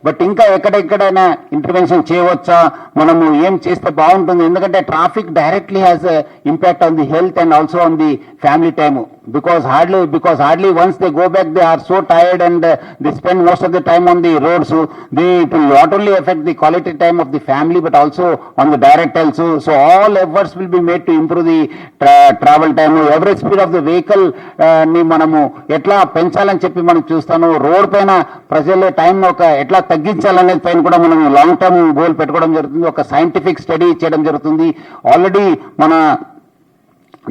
But ఇంకా ఎక్కడెక్కడైనా intervention చేయవచ్చా, మనము ఏం చేస్తే బాగుంటుంది, ఎందుకంటే traffic directly has impact on the health and also on the family time. Because hardly once they go back, they are so tired and they spend most of the time on the road. So it will not only affect the quality time of the family but also on the direct also. So all efforts will be made to improve the travel time. Average speed of the vehicle ni manamu etla పెంచాలని చెప్పి మనం చూస్తాను. Road పైన ప్రజల time ఒక ఎట్లా తగ్గించాలనేది పైన కూడా మనం లాంగ్ టర్మ్ గోల్ పెట్టుకోవడం జరుగుతుంది. ఒక సైంటిఫిక్ స్టడీ చేయడం జరుగుతుంది. ఆల్రెడీ మన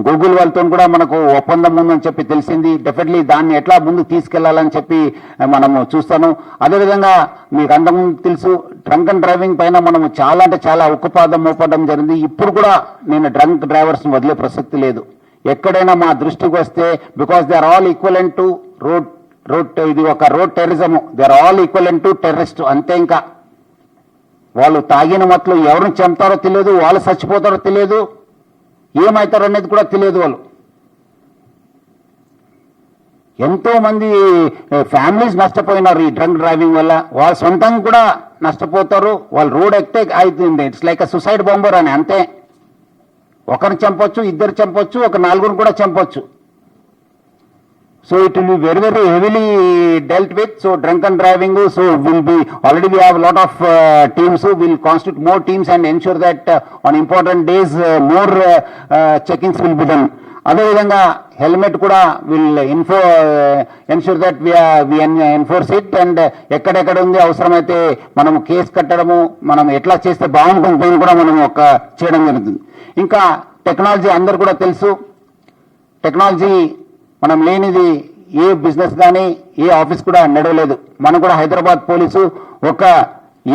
గూగుల్ వాళ్ళతో కూడా మనకు ఒప్పందం ఉందని చెప్పి తెలిసింది. డెఫినెట్లీ దాన్ని ఎట్లా ముందు తీసుకెళ్లాలని చెప్పి మనము చూస్తాను. అదేవిధంగా మీకు అంతకుముందు తెలుసు, డ్రంక్ అండ్ డ్రైవింగ్ పైన మనము చాలా అంటే చాలా ఉక్కుపాదం మోపడం జరిగింది. ఇప్పుడు కూడా నేను డ్రంక్ డ్రైవర్స్ వదిలే ప్రసక్తి లేదు. ఎక్కడైనా మా దృష్టికి వస్తే, because they are all equivalent to road ఇది ఒక road terrorism, they are all equivalent to terrorist అంతే. ఇంకా వాళ్ళు తాగిన మట్లు ఎవరిని చంపుతారో తెలియదు, వాళ్ళు చచ్చిపోతారో తెలియదు, ఏమవుతారు అనేది కూడా తెలియదు. వాళ్ళు ఎంతో మంది ఫ్యామిలీస్ నష్టపోయినారు ఈ డ్రంక్ డ్రైవింగ్ వల్ల. వాళ్ళ సొంతంగా కూడా నష్టపోతారు. వాళ్ళు రోడ్ ఎక్కితే అవుతుంది, it's like a suicide bomber అని అంతే. ఒకరిని చంపొచ్చు, ఇద్దరు చంపొచ్చు, ఒక నలుగురు కూడా చంపొచ్చు. So it will be very, very heavily dealt with. So drunk and driving, so will be, already we have a lot of teams who will constitute more teams and ensure that on important days more check-ins will be done. అదేవిధంగా helmet కూడా will ensure that we enforce it and ఎక్కడెక్కడ ఉంది అవసరమైతే మనం case కట్టడము, మనం ఎట్లా చేస్తే బాగుంటుంది కూడా మనం ఒక చేయడం జరుగుతుంది. ఇంకా టెక్నాలజీ అందరు కూడా తెలుసు. టెక్నాలజీ మనం లేనిది ఏ బిజినెస్ కానీ ఏ ఆఫీస్ కూడా నడవలేదు. మనం కూడా హైదరాబాద్ పోలీసు ఒక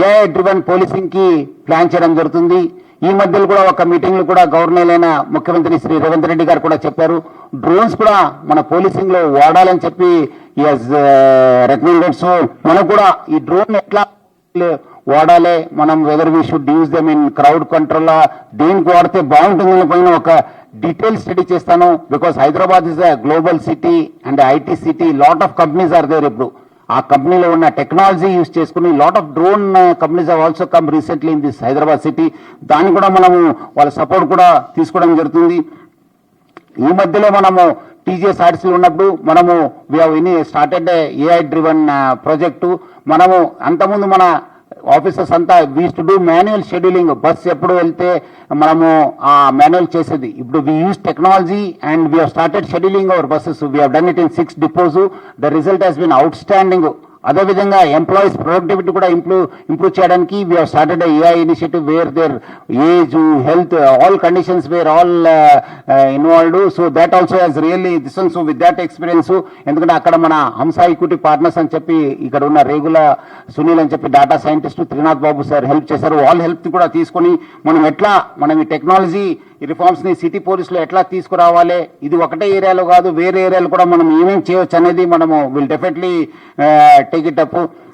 ఏఐ డ్రివెన్ పోలీసింగ్ కి ప్లాన్ చేయడం జరుగుతుంది. ఈ మధ్యలో కూడా ఒక మీటింగ్ లో కూడా గవర్నర్ అయిన ముఖ్యమంత్రి శ్రీ రేవంత్ రెడ్డి గారు కూడా చెప్పారు, డ్రోన్స్ కూడా మన పోలీసింగ్ లో వాడాలని చెప్పి రికమెండెడ్. సో మనకు కూడా ఈ డ్రోన్ ఎట్లా వాడాలి, మనం whether we should use them in crowd control, దేనికి వాడితే బాగుంటుందని పైన ఒక డీటెయిల్ స్టడీ చేస్తాను. Because Hyderabad is a global city and IT city, lot of companies are there. ఇప్పుడు ఆ కంపెనీలో ఉన్న టెక్నాలజీ యూజ్ చేసుకుని lot of drone companies have also come recently in this Hyderabad city. దాన్ని కూడా మనము వాళ్ళ సపోర్ట్ కూడా తీసుకోవడం జరుగుతుంది. ఈ మధ్యలో మనము టీజీఎస్ ఆర్టీసీలో ఉన్నప్పుడు మనము we have started AI driven project. మనము అంతకుముందు మన ఆఫీసర్స్ అంతా we to do manual scheduling. Bus ఎప్పుడు వెళ్తే మనము ఆ మాన్యువల్ చేసేది. ఇప్పుడు we use technology and we started scheduling our buses. We done it in 6 depots. The result has been outstanding. అదేవిధంగా ఎంప్లాయీస్ ప్రొడక్టివిటీ కూడా ఇంప్రూవ్ చేయడానికి we have started AI initiative where there age, health, all conditions were all involved. So that also has really this one. So with that experience, ఎందుకంటే అక్కడ మన హంస equity partners అని చెప్పి ఇక్కడ ఉన్న రేగుల సునీల్ అని చెప్పి డేటా సైంటిస్ట్ త్రినాథ్ బాబు సార్ హెల్ప్ చేశారు. వాళ్ళ హెల్ప్ కూడా తీసుకుని మనం ఈ టెక్నాలజీ ఈ రిఫార్మ్స్ ని సిటీ పోలీసులో ఎట్లా తీసుకురావాలి, ఇది ఒకటే ఏరియాలో కాదు వేరే ఏరియాలో కూడా మనం ఏమేమి చేయవచ్చు అనేది మనము will definitely take it up.